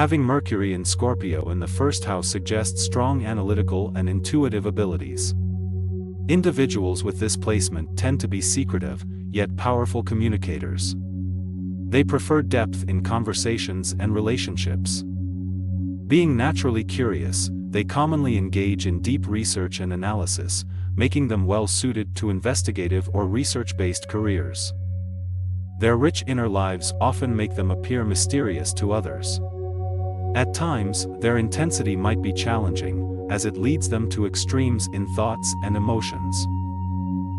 Having Mercury in Scorpio in the first house suggests strong analytical and intuitive abilities. Individuals with this placement tend to be secretive, yet powerful communicators. They prefer depth in conversations and relationships. Being naturally curious, they commonly engage in deep research and analysis, making them well suited to investigative or research-based careers. Their rich inner lives often make them appear mysterious to others. At times, their intensity might be challenging, as it leads them to extremes in thoughts and emotions.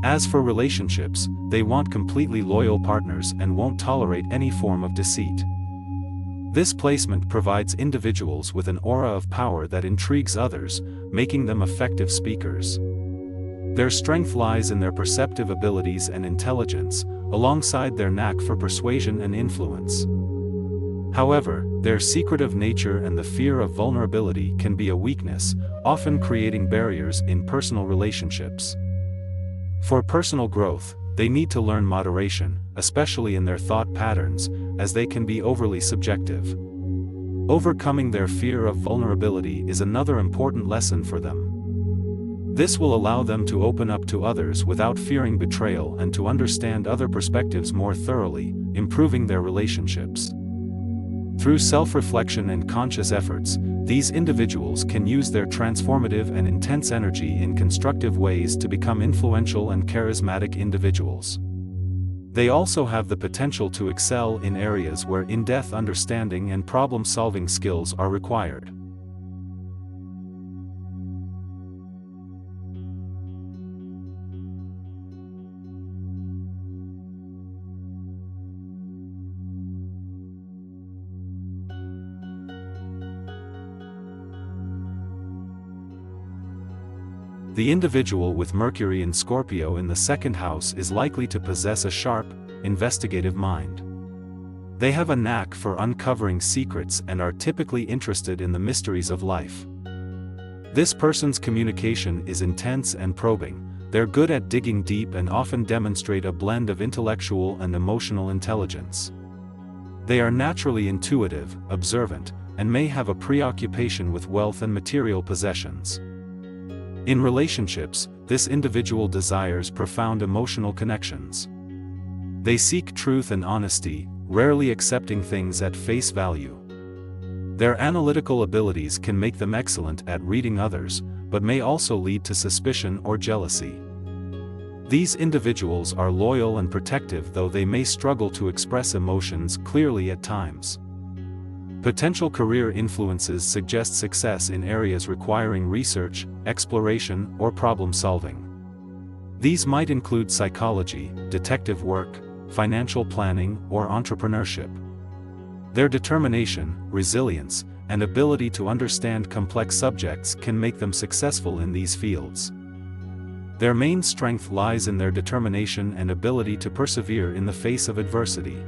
As for relationships, they want completely loyal partners and won't tolerate any form of deceit. This placement provides individuals with an aura of power that intrigues others, making them effective speakers. Their strength lies in their perceptive abilities and intelligence, alongside their knack for persuasion and influence. However, their secretive nature and the fear of vulnerability can be a weakness, often creating barriers in personal relationships. For personal growth, they need to learn moderation, especially in their thought patterns, as they can be overly subjective. Overcoming their fear of vulnerability is another important lesson for them. This will allow them to open up to others without fearing betrayal and to understand other perspectives more thoroughly, improving their relationships. Through self-reflection and conscious efforts, these individuals can use their transformative and intense energy in constructive ways to become influential and charismatic individuals. They also have the potential to excel in areas where in-depth understanding and problem-solving skills are required. The individual with Mercury in Scorpio in the second house is likely to possess a sharp, investigative mind. They have a knack for uncovering secrets and are typically interested in the mysteries of life. This person's communication is intense and probing. They're good at digging deep and often demonstrate a blend of intellectual and emotional intelligence. They are naturally intuitive, observant, and may have a preoccupation with wealth and material possessions. In relationships, this individual desires profound emotional connections. They seek truth and honesty, rarely accepting things at face value. Their analytical abilities can make them excellent at reading others, but may also lead to suspicion or jealousy. These individuals are loyal and protective, though they may struggle to express emotions clearly at times. Potential career influences suggest success in areas requiring research, exploration, or problem-solving. These might include psychology, detective work, financial planning, or entrepreneurship. Their determination, resilience, and ability to understand complex subjects can make them successful in these fields. Their main strength lies in their determination and ability to persevere in the face of adversity.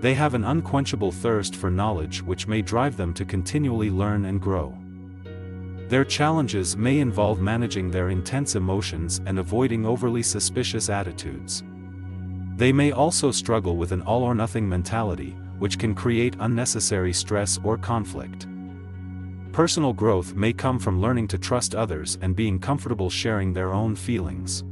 They have an unquenchable thirst for knowledge which may drive them to continually learn and grow. Their challenges may involve managing their intense emotions and avoiding overly suspicious attitudes. They may also struggle with an all-or-nothing mentality, which can create unnecessary stress or conflict. Personal growth may come from learning to trust others and being comfortable sharing their own feelings.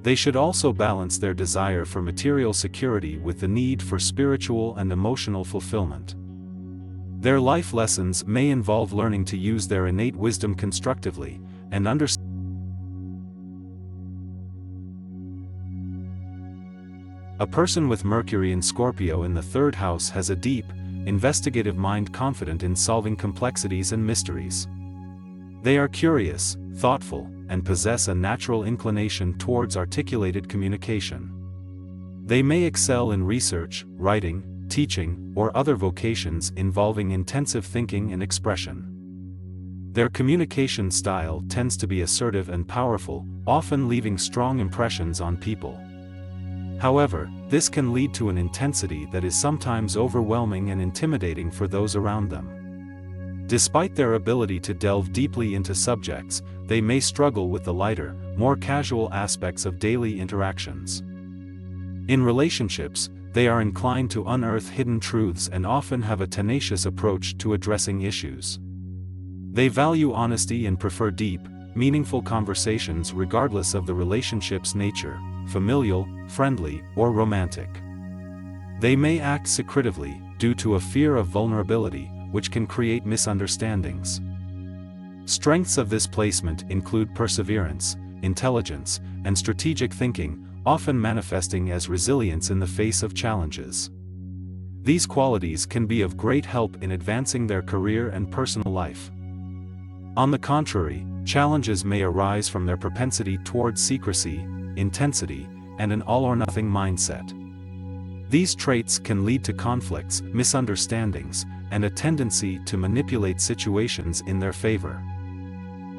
They should also balance their desire for material security with the need for spiritual and emotional fulfillment. Their life lessons may involve learning to use their innate wisdom constructively, and understand. A person with Mercury in Scorpio in the third house has a deep, investigative mind confident in solving complexities and mysteries. They are curious, thoughtful, and possess a natural inclination towards articulated communication. They may excel in research, writing, teaching, or other vocations involving intensive thinking and expression. Their communication style tends to be assertive and powerful, often leaving strong impressions on people. However, this can lead to an intensity that is sometimes overwhelming and intimidating for those around them. Despite their ability to delve deeply into subjects, they may struggle with the lighter, more casual aspects of daily interactions. In relationships, they are inclined to unearth hidden truths and often have a tenacious approach to addressing issues. They value honesty and prefer deep, meaningful conversations regardless of the relationship's nature, familial, friendly, or romantic. They may act secretively, due to a fear of vulnerability, which can create misunderstandings. Strengths of this placement include perseverance, intelligence, and strategic thinking, often manifesting as resilience in the face of challenges. These qualities can be of great help in advancing their career and personal life. On the contrary, challenges may arise from their propensity towards secrecy, intensity, and an all-or-nothing mindset. These traits can lead to conflicts, misunderstandings, and a tendency to manipulate situations in their favor.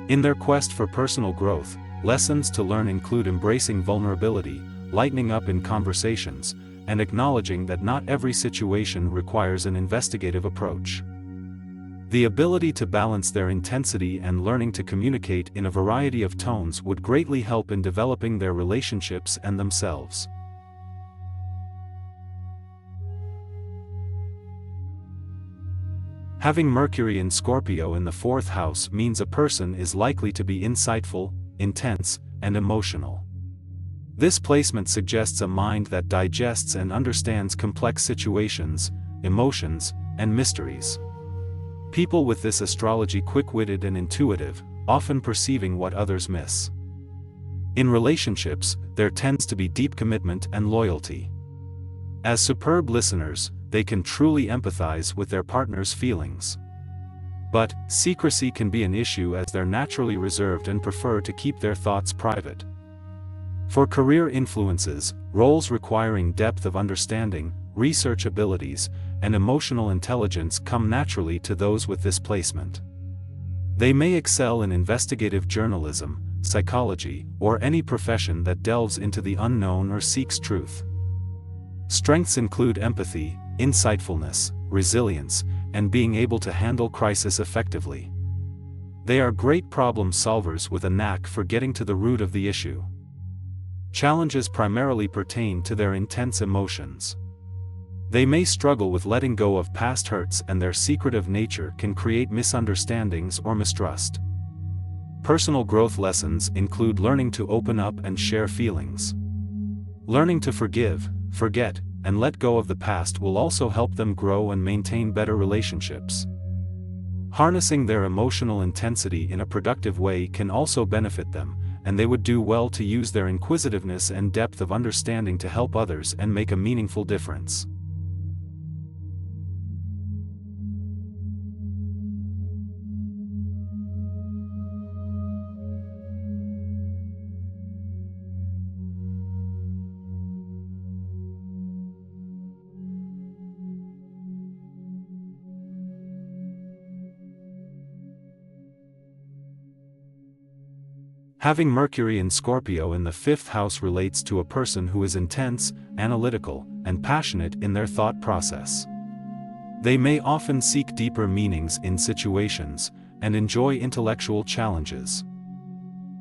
In their quest for personal growth, lessons to learn include embracing vulnerability, lightening up in conversations, and acknowledging that not every situation requires an investigative approach. The ability to balance their intensity and learning to communicate in a variety of tones would greatly help in developing their relationships and themselves. Having Mercury in Scorpio in the 4th house means a person is likely to be insightful, intense, and emotional. This placement suggests a mind that digests and understands complex situations, emotions, and mysteries. People with this astrology quick-witted and intuitive, often perceiving what others miss. In relationships, there tends to be deep commitment and loyalty. As superb listeners, they can truly empathize with their partner's feelings. But, secrecy can be an issue as they're naturally reserved and prefer to keep their thoughts private. For career influences, roles requiring depth of understanding, research abilities, and emotional intelligence come naturally to those with this placement. They may excel in investigative journalism, psychology, or any profession that delves into the unknown or seeks truth. Strengths include empathy, insightfulness, resilience, and being able to handle crisis effectively. They are great problem solvers with a knack for getting to the root of the issue. Challenges primarily pertain to their intense emotions. They may struggle with letting go of past hurts, and their secretive nature can create misunderstandings or mistrust. Personal growth lessons include learning to open up and share feelings. Learning to forgive, forget, and let go of the past will also help them grow and maintain better relationships. Harnessing their emotional intensity in a productive way can also benefit them, and they would do well to use their inquisitiveness and depth of understanding to help others and make a meaningful difference. Having Mercury in Scorpio in the 5th house relates to a person who is intense, analytical, and passionate in their thought process. They may often seek deeper meanings in situations, and enjoy intellectual challenges.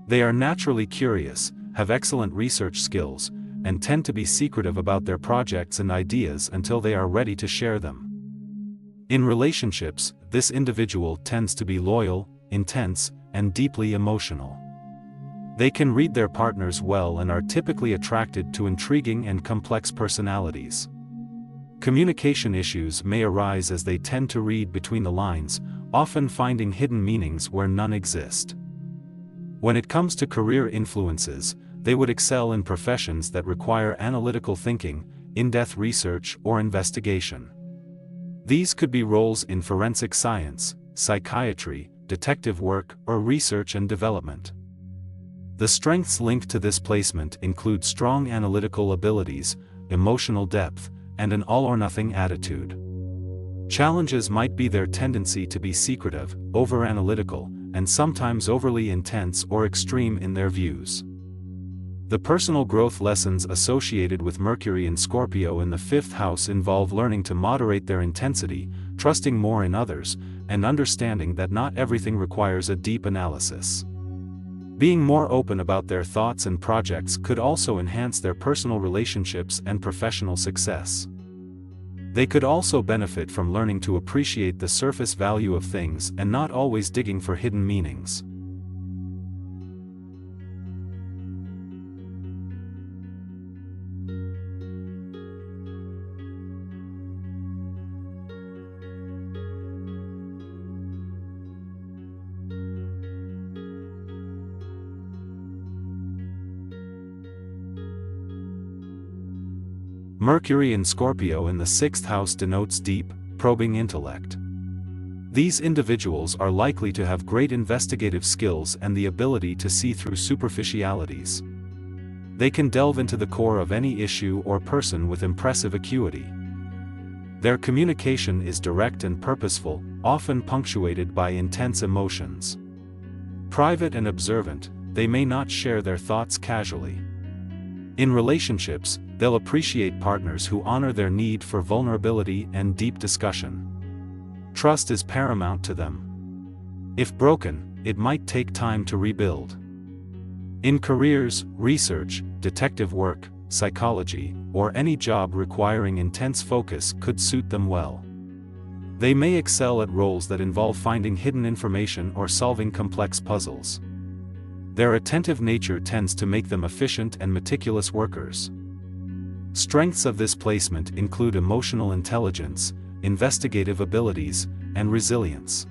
They are naturally curious, have excellent research skills, and tend to be secretive about their projects and ideas until they are ready to share them. In relationships, this individual tends to be loyal, intense, and deeply emotional. They can read their partners well and are typically attracted to intriguing and complex personalities. Communication issues may arise as they tend to read between the lines, often finding hidden meanings where none exist. When it comes to career influences, they would excel in professions that require analytical thinking, in-depth research, or investigation. These could be roles in forensic science, psychiatry, detective work, or research and development. The strengths linked to this placement include strong analytical abilities, emotional depth, and an all-or-nothing attitude. Challenges might be their tendency to be secretive, over-analytical, and sometimes overly intense or extreme in their views. The personal growth lessons associated with Mercury in Scorpio in the 5th house involve learning to moderate their intensity, trusting more in others, and understanding that not everything requires a deep analysis. Being more open about their thoughts and projects could also enhance their personal relationships and professional success. They could also benefit from learning to appreciate the surface value of things and not always digging for hidden meanings. Mercury in Scorpio in the 6th house denotes deep, probing intellect. These individuals are likely to have great investigative skills and the ability to see through superficialities. They can delve into the core of any issue or person with impressive acuity. Their communication is direct and purposeful, often punctuated by intense emotions. Private and observant, they may not share their thoughts casually. In relationships, they'll appreciate partners who honor their need for vulnerability and deep discussion. Trust is paramount to them. If broken, it might take time to rebuild. In careers, research, detective work, psychology, or any job requiring intense focus could suit them well. They may excel at roles that involve finding hidden information or solving complex puzzles. Their attentive nature tends to make them efficient and meticulous workers. Strengths of this placement include emotional intelligence, investigative abilities, and resilience.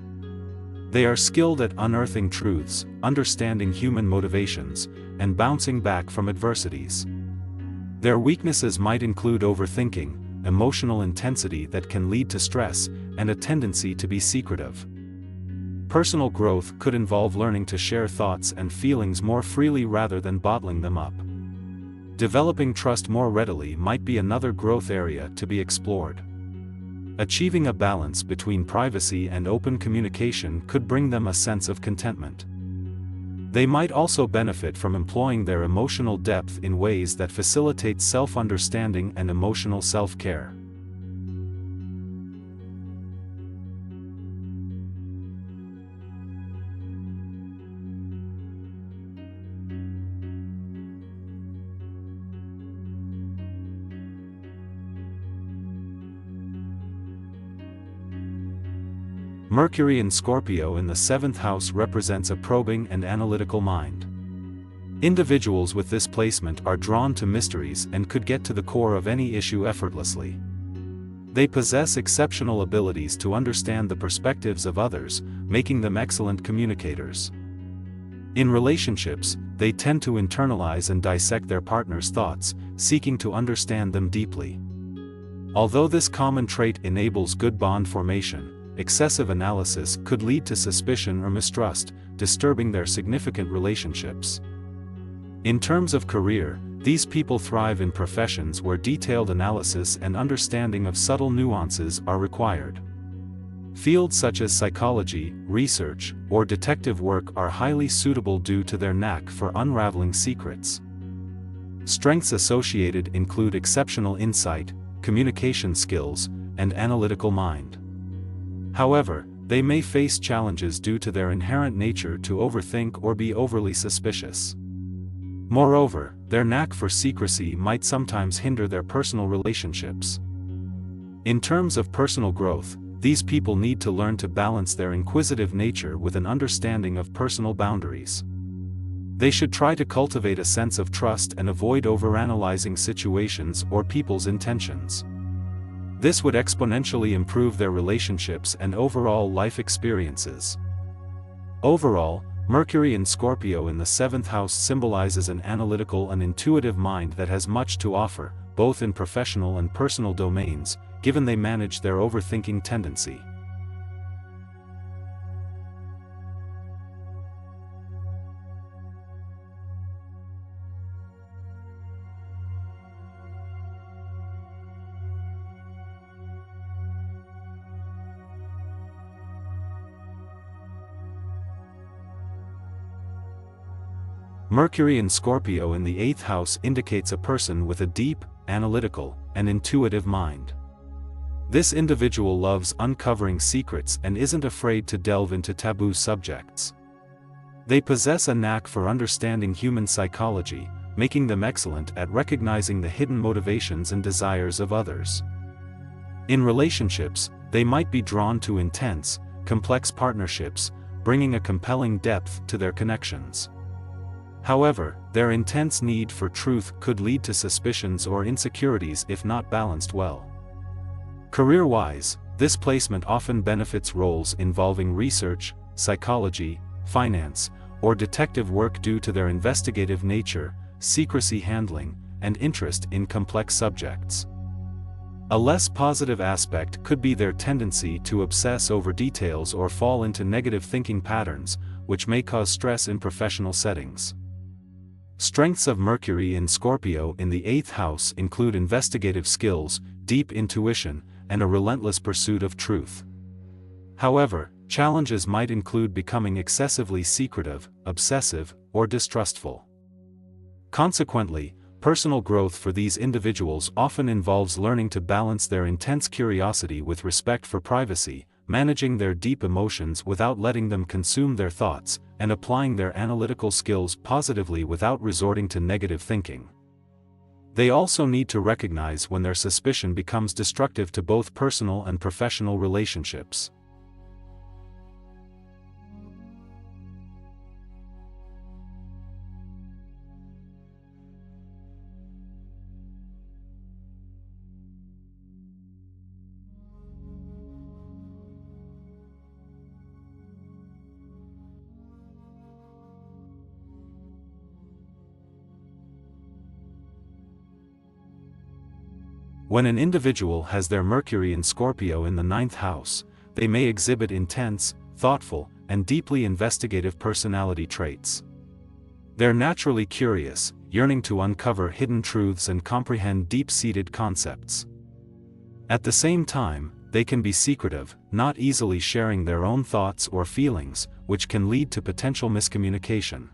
They are skilled at unearthing truths, understanding human motivations, and bouncing back from adversities. Their weaknesses might include overthinking, emotional intensity that can lead to stress, and a tendency to be secretive. Personal growth could involve learning to share thoughts and feelings more freely rather than bottling them up. Developing trust more readily might be another growth area to be explored. Achieving a balance between privacy and open communication could bring them a sense of contentment. They might also benefit from employing their emotional depth in ways that facilitate self-understanding and emotional self-care. Mercury in Scorpio in the 7th house represents a probing and analytical mind. Individuals with this placement are drawn to mysteries and could get to the core of any issue effortlessly. They possess exceptional abilities to understand the perspectives of others, making them excellent communicators. In relationships, they tend to internalize and dissect their partner's thoughts, seeking to understand them deeply. Although this common trait enables good bond formation, excessive analysis could lead to suspicion or mistrust, disturbing their significant relationships. In terms of career, these people thrive in professions where detailed analysis and understanding of subtle nuances are required. Fields such as psychology, research, or detective work are highly suitable due to their knack for unraveling secrets. Strengths associated include exceptional insight, communication skills, and analytical mind. However, they may face challenges due to their inherent nature to overthink or be overly suspicious. Moreover, their knack for secrecy might sometimes hinder their personal relationships. In terms of personal growth, these people need to learn to balance their inquisitive nature with an understanding of personal boundaries. They should try to cultivate a sense of trust and avoid overanalyzing situations or people's intentions. This would exponentially improve their relationships and overall life experiences. Overall, Mercury in Scorpio in the 7th house symbolizes an analytical and intuitive mind that has much to offer, both in professional and personal domains, given they manage their overthinking tendency. Mercury in Scorpio in the 8th house indicates a person with a deep, analytical, and intuitive mind. This individual loves uncovering secrets and isn't afraid to delve into taboo subjects. They possess a knack for understanding human psychology, making them excellent at recognizing the hidden motivations and desires of others. In relationships, they might be drawn to intense, complex partnerships, bringing a compelling depth to their connections. However, their intense need for truth could lead to suspicions or insecurities if not balanced well. Career-wise, this placement often benefits roles involving research, psychology, finance, or detective work due to their investigative nature, secrecy handling, and interest in complex subjects. A less positive aspect could be their tendency to obsess over details or fall into negative thinking patterns, which may cause stress in professional settings. Strengths of Mercury in Scorpio in the 8th house include investigative skills, deep intuition, and a relentless pursuit of truth. However, challenges might include becoming excessively secretive, obsessive, or distrustful. Consequently, personal growth for these individuals often involves learning to balance their intense curiosity with respect for privacy, managing their deep emotions without letting them consume their thoughts, and applying their analytical skills positively without resorting to negative thinking. They also need to recognize when their suspicion becomes destructive to both personal and professional relationships. When an individual has their Mercury in Scorpio in the 9th house, they may exhibit intense, thoughtful, and deeply investigative personality traits. They're naturally curious, yearning to uncover hidden truths and comprehend deep-seated concepts. At the same time, they can be secretive, not easily sharing their own thoughts or feelings, which can lead to potential miscommunication.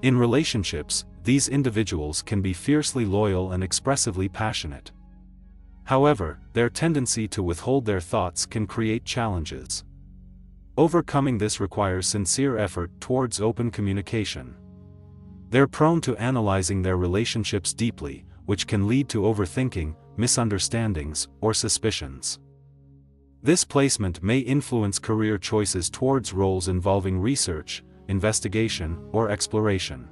In relationships, these individuals can be fiercely loyal and expressively passionate. However, their tendency to withhold their thoughts can create challenges. Overcoming this requires sincere effort towards open communication. They're prone to analyzing their relationships deeply, which can lead to overthinking, misunderstandings, or suspicions. This placement may influence career choices towards roles involving research, investigation, or exploration.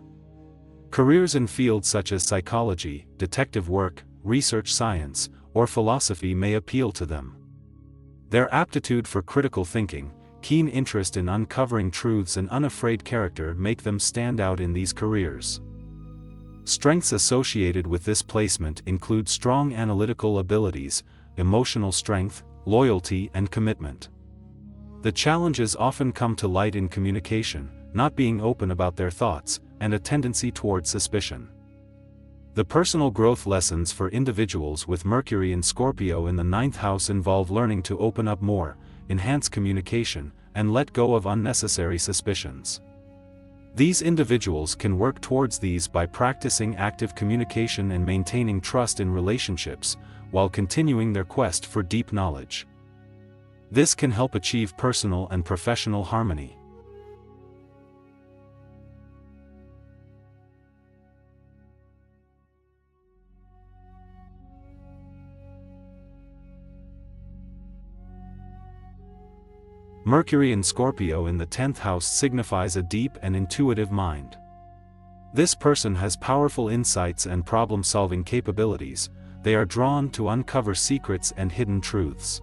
Careers in fields such as psychology, detective work, research science, or philosophy may appeal to them. Their aptitude for critical thinking, keen interest in uncovering truths and unafraid character make them stand out in these careers. Strengths associated with this placement include strong analytical abilities, emotional strength, loyalty, and commitment. The challenges often come to light in communication, not being open about their thoughts, and a tendency toward suspicion. The personal growth lessons for individuals with Mercury in Scorpio in the 9th house involve learning to open up more, enhance communication, and let go of unnecessary suspicions. These individuals can work towards these by practicing active communication and maintaining trust in relationships, while continuing their quest for deep knowledge. This can help achieve personal and professional harmony. Mercury in Scorpio in the 10th house signifies a deep and intuitive mind. This person has powerful insights and problem-solving capabilities. They are drawn to uncover secrets and hidden truths.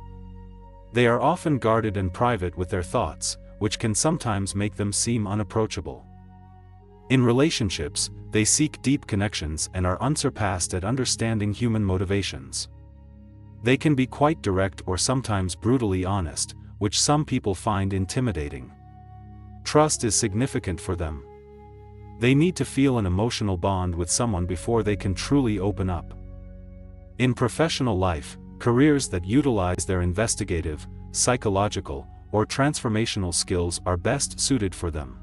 They are often guarded and private with their thoughts, which can sometimes make them seem unapproachable. In relationships, they seek deep connections and are unsurpassed at understanding human motivations. They can be quite direct or sometimes brutally honest, which some people find intimidating. Trust is significant for them. They need to feel an emotional bond with someone before they can truly open up. In professional life, careers that utilize their investigative, psychological, or transformational skills are best suited for them.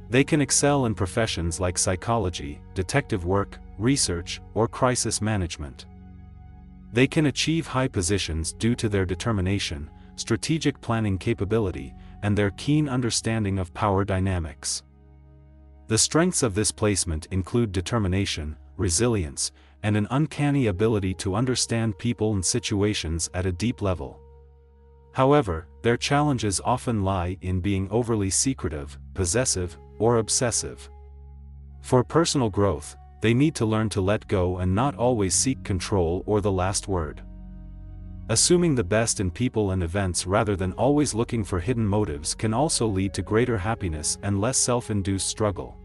They can excel in professions like psychology, detective work, research, or crisis management. They can achieve high positions due to their determination, strategic planning capability, and their keen understanding of power dynamics. The strengths of this placement include determination, resilience, and an uncanny ability to understand people and situations at a deep level. However, their challenges often lie in being overly secretive, possessive, or obsessive. For personal growth, they need to learn to let go and not always seek control or the last word. Assuming the best in people and events rather than always looking for hidden motives can also lead to greater happiness and less self-induced struggle.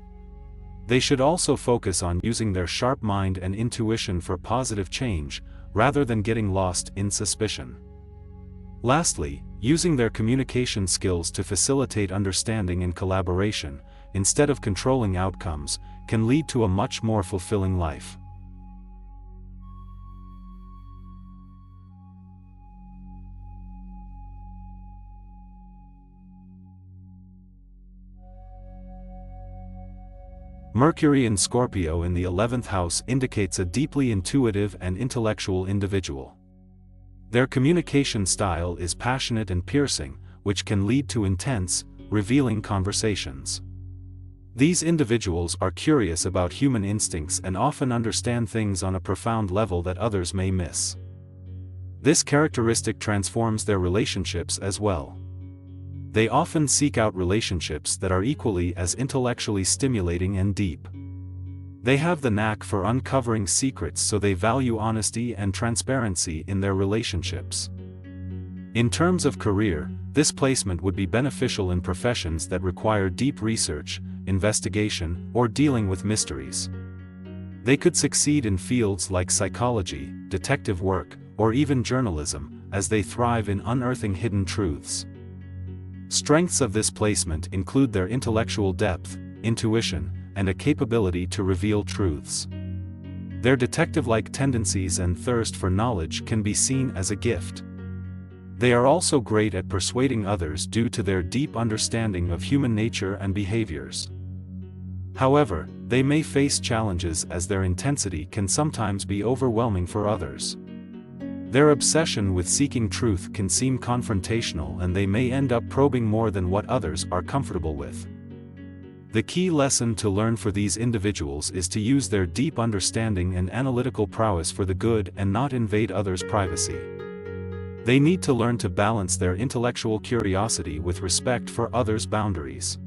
They should also focus on using their sharp mind and intuition for positive change, rather than getting lost in suspicion. Lastly, using their communication skills to facilitate understanding and collaboration, instead of controlling outcomes, can lead to a much more fulfilling life. Mercury in Scorpio in the 11th house indicates a deeply intuitive and intellectual individual. Their communication style is passionate and piercing, which can lead to intense, revealing conversations. These individuals are curious about human instincts and often understand things on a profound level that others may miss. This characteristic transforms their relationships as well. They often seek out relationships that are equally as intellectually stimulating and deep. They have the knack for uncovering secrets, so they value honesty and transparency in their relationships. In terms of career, this placement would be beneficial in professions that require deep research, investigation, or dealing with mysteries. They could succeed in fields like psychology, detective work, or even journalism, as they thrive in unearthing hidden truths. Strengths of this placement include their intellectual depth, intuition, and a capability to reveal truths. Their detective-like tendencies and thirst for knowledge can be seen as a gift. They are also great at persuading others due to their deep understanding of human nature and behaviors. However, they may face challenges as their intensity can sometimes be overwhelming for others. Their obsession with seeking truth can seem confrontational, and they may end up probing more than what others are comfortable with. The key lesson to learn for these individuals is to use their deep understanding and analytical prowess for the good and not invade others' privacy. They need to learn to balance their intellectual curiosity with respect for others' boundaries.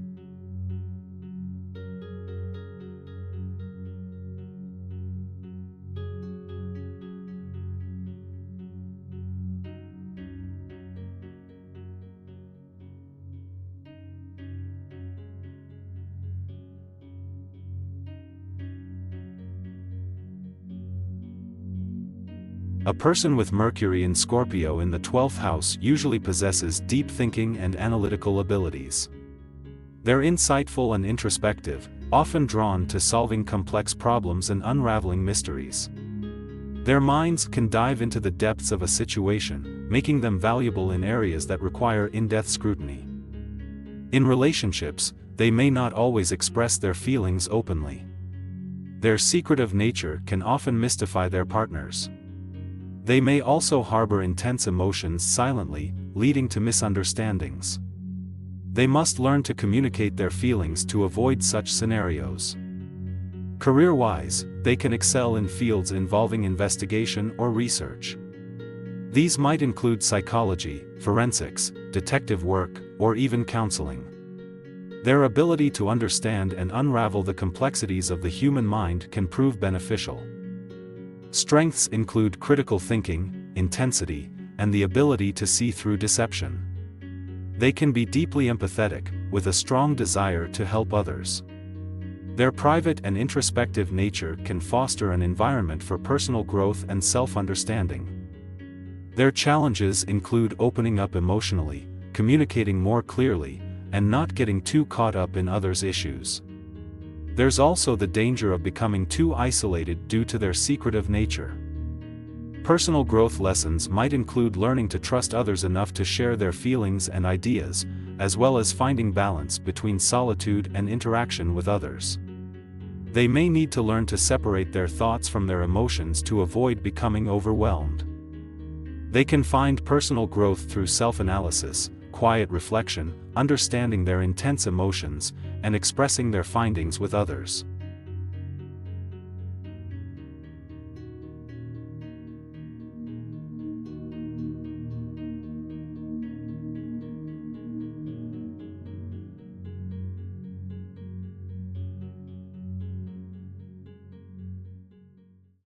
A person with Mercury in Scorpio in the 12th house usually possesses deep thinking and analytical abilities. They're insightful and introspective, often drawn to solving complex problems and unraveling mysteries. Their minds can dive into the depths of a situation, making them valuable in areas that require in-depth scrutiny. In relationships, they may not always express their feelings openly. Their secretive nature can often mystify their partners. They may also harbor intense emotions silently, leading to misunderstandings. They must learn to communicate their feelings to avoid such scenarios. Career-wise, they can excel in fields involving investigation or research. These might include psychology, forensics, detective work, or even counseling. Their ability to understand and unravel the complexities of the human mind can prove beneficial. Strengths include critical thinking, intensity, and the ability to see through deception. They can be deeply empathetic, with a strong desire to help others. Their private and introspective nature can foster an environment for personal growth and self-understanding. Their challenges include opening up emotionally, communicating more clearly, and not getting too caught up in others' issues. There's also the danger of becoming too isolated due to their secretive nature. Personal growth lessons might include learning to trust others enough to share their feelings and ideas, as well as finding balance between solitude and interaction with others. They may need to learn to separate their thoughts from their emotions to avoid becoming overwhelmed. They can find personal growth through self-analysis, quiet reflection, understanding their intense emotions, and expressing their findings with others.